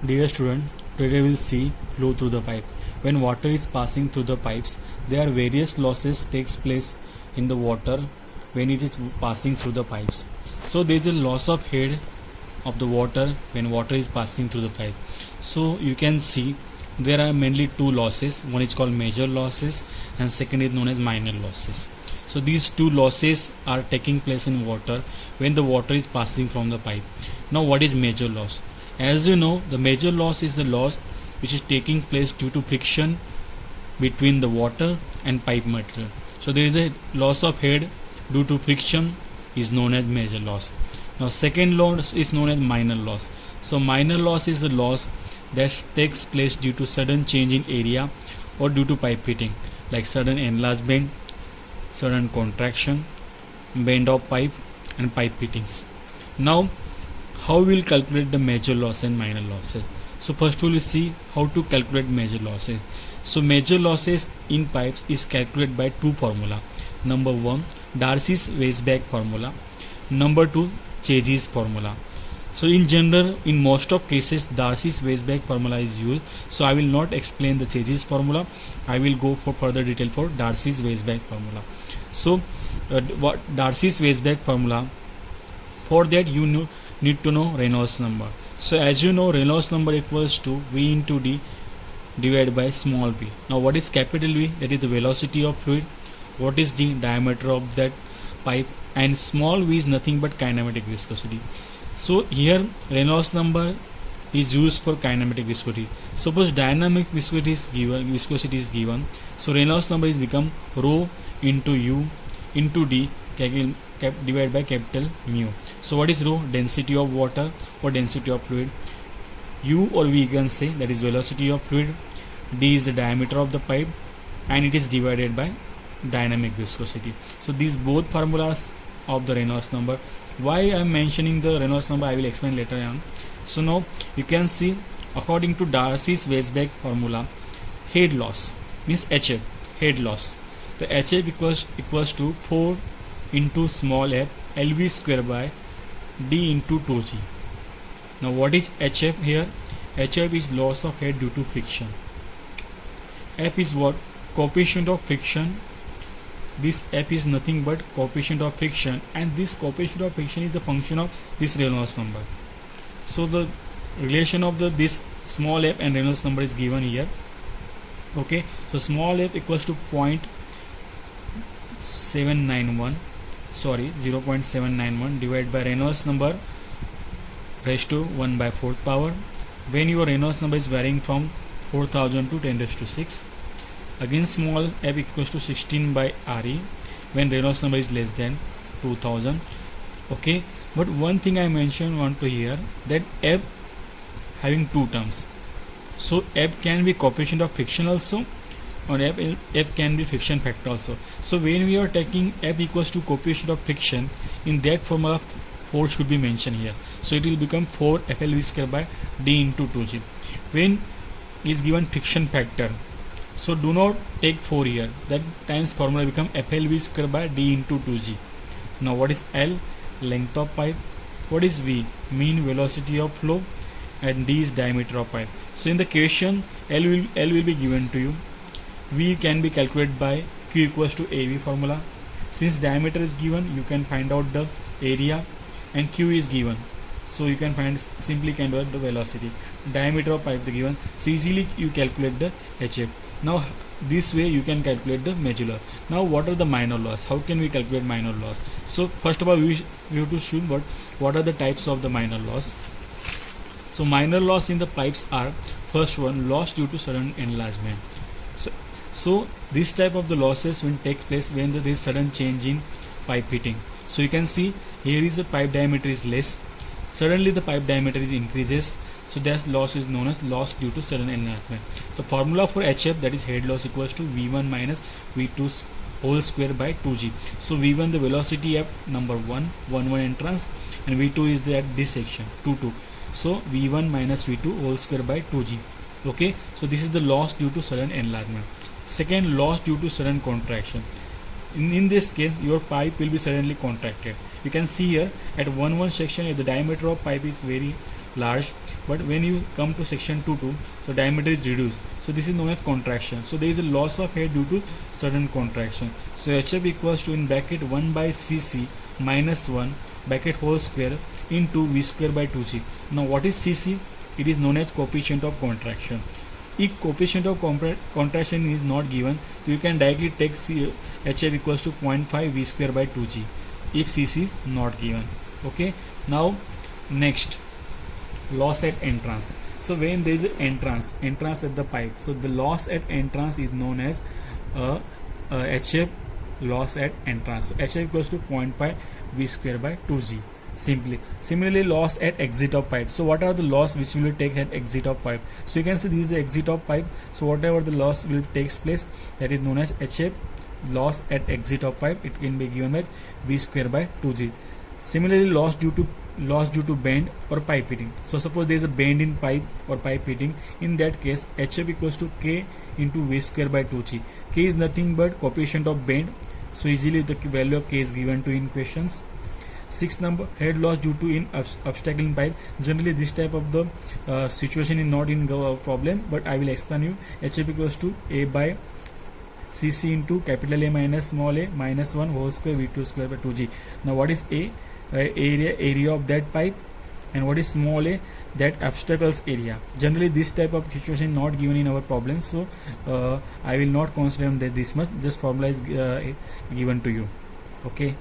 Dear student, today we will see flow through the pipe. When water is passing through the pipes, there are various losses takes place in the water when it is passing through the pipes. So there is a loss of head of the water when water is passing through the pipe. So you can see there are mainly two losses. One is called major losses and second is known as minor losses. So these two losses are taking place in water when the water is passing from the pipe. Now what is major loss? As you know, the major loss is the loss which is taking place due to friction between the water and pipe material. So there is a loss of head due to friction is known as major loss. Now second loss is known as minor loss. So minor loss is the loss that takes place due to sudden change in area or due to pipe fitting, like sudden enlargement, sudden contraction, bend of pipe and pipe fittings. Now how we will calculate the major loss and minor losses? So first we will see how to calculate major losses. So major losses in pipes is calculated by two formula. Number one, Darcy's-Weisbach formula. Number two, Chazy's formula. So in general, in most of cases, Darcy's-Weisbach formula is used. So I will not explain the Chazy's formula. I will go for further detail for Darcy's-Weisbach formula. So what Darcy's-Weisbach formula? For that you need to know Reynolds number. So as you know, Reynolds number equals to V into D divided by small v. Now what is capital V? That is the velocity of fluid. What is the diameter of that pipe? And small v is nothing but kinematic viscosity. So here Reynolds number is used for kinematic viscosity. Suppose dynamic viscosity is given. So Reynolds number is become rho into U into D divided by capital mu. So what is rho? Density of water or density of fluid. U or V you can say, that is velocity of fluid. D is the diameter of the pipe and it is divided by dynamic viscosity. So these both formulas of the Reynolds number. Why I am mentioning the Reynolds number I will explain later on. So now you can see, according to Darcy's-Weisbach formula, head loss means HF, head loss. The HF equals to 4 into small f LV square by D into 2G. Now what is HF here? HF is loss of head due to friction. F is what? Coefficient of friction. This F is nothing but coefficient of friction, and this coefficient of friction is the function of this Reynolds number. So the relation of this small f and Reynolds number is given here. Okay, so small f equals to 0.791 divided by Reynolds number raised to 1 by 4th power, when your Reynolds number is varying from 4000 to 10 raised to 6. Again small f equals to 16 by Re when Reynolds number is less than 2000. Okay, but one thing I want to hear, that f having two terms. So f can be coefficient of friction also, or f can be friction factor also. So when we are taking f equals to coefficient of friction, in that formula 4 should be mentioned here. So it will become 4 FLV square by D into 2G. When is given friction factor, so do not take 4 here. That times formula become FLV square by D into 2G. Now what is L? Length of pipe. What is V? Mean velocity of flow. And D is diameter of pipe. So in the question, L will be given to you. V can be calculated by Q equals to AV formula. Since diameter is given, you can find out the area, and Q is given. So you can simply calculate the velocity. Diameter of pipe is given. So easily you calculate the HF. Now this way you can calculate the major loss. Now what are the minor loss? How can we calculate minor loss? So first of all we have to show what are the types of the minor loss. So minor loss in the pipes are, first one, loss due to sudden enlargement. So this type of the losses will take place when there is sudden change in pipe fitting. So you can see here is the pipe diameter is less, suddenly the pipe diameter is increases. So that loss is known as loss due to sudden enlargement. The formula for HF, that is head loss, equals to V1 minus V2 whole square by 2G. So V1 the velocity at number 1 entrance, and V2 is the at this section 2. So V1 minus V2 whole square by 2G. Okay, so this is the loss due to sudden enlargement. Second, loss due to sudden contraction. In this case, your pipe will be suddenly contracted. You can see here at 1 section, if the diameter of pipe is very large, but when you come to section 2.2, so diameter is reduced. So this is known as contraction. So there is a loss of head due to sudden contraction. So HF equals to, in bracket, 1 by cc minus 1 bracket whole square into v square by 2g. Now what is cc? It is known as coefficient of contraction. If coefficient of contraction is not given, you can directly take HF equals to 0.5 v square by 2g if cc is not given. Okay. Now next, loss at entrance. So when there is an entrance at the pipe, so the loss at entrance is known as HF loss at entrance. So HF equals to 0.5 v square by 2g. Similarly, loss at exit of pipe. So what are the loss which will take at exit of pipe? So you can see this is the exit of pipe. So whatever the loss will takes place, that is known as HF loss at exit of pipe. It can be given as v square by 2g. Similarly, loss due to bend or pipe fitting. So suppose there is a bend in pipe or pipe fitting. In that case, HF equals to K into v square by 2g. K is nothing but coefficient of bend. So easily the value of K is given to in questions. 6th number, head loss due to in obstacle in pipe. Generally this type of the situation is not in problem, but I will explain you. HF equals to A by cc into capital A minus small a minus 1 whole square v2 square by 2g. Now what is A? Area of that pipe, and what is small a? That obstacles area. Generally this type of situation is not given in our problem, so I will not consider that this much. Just formula is given to you. Okay.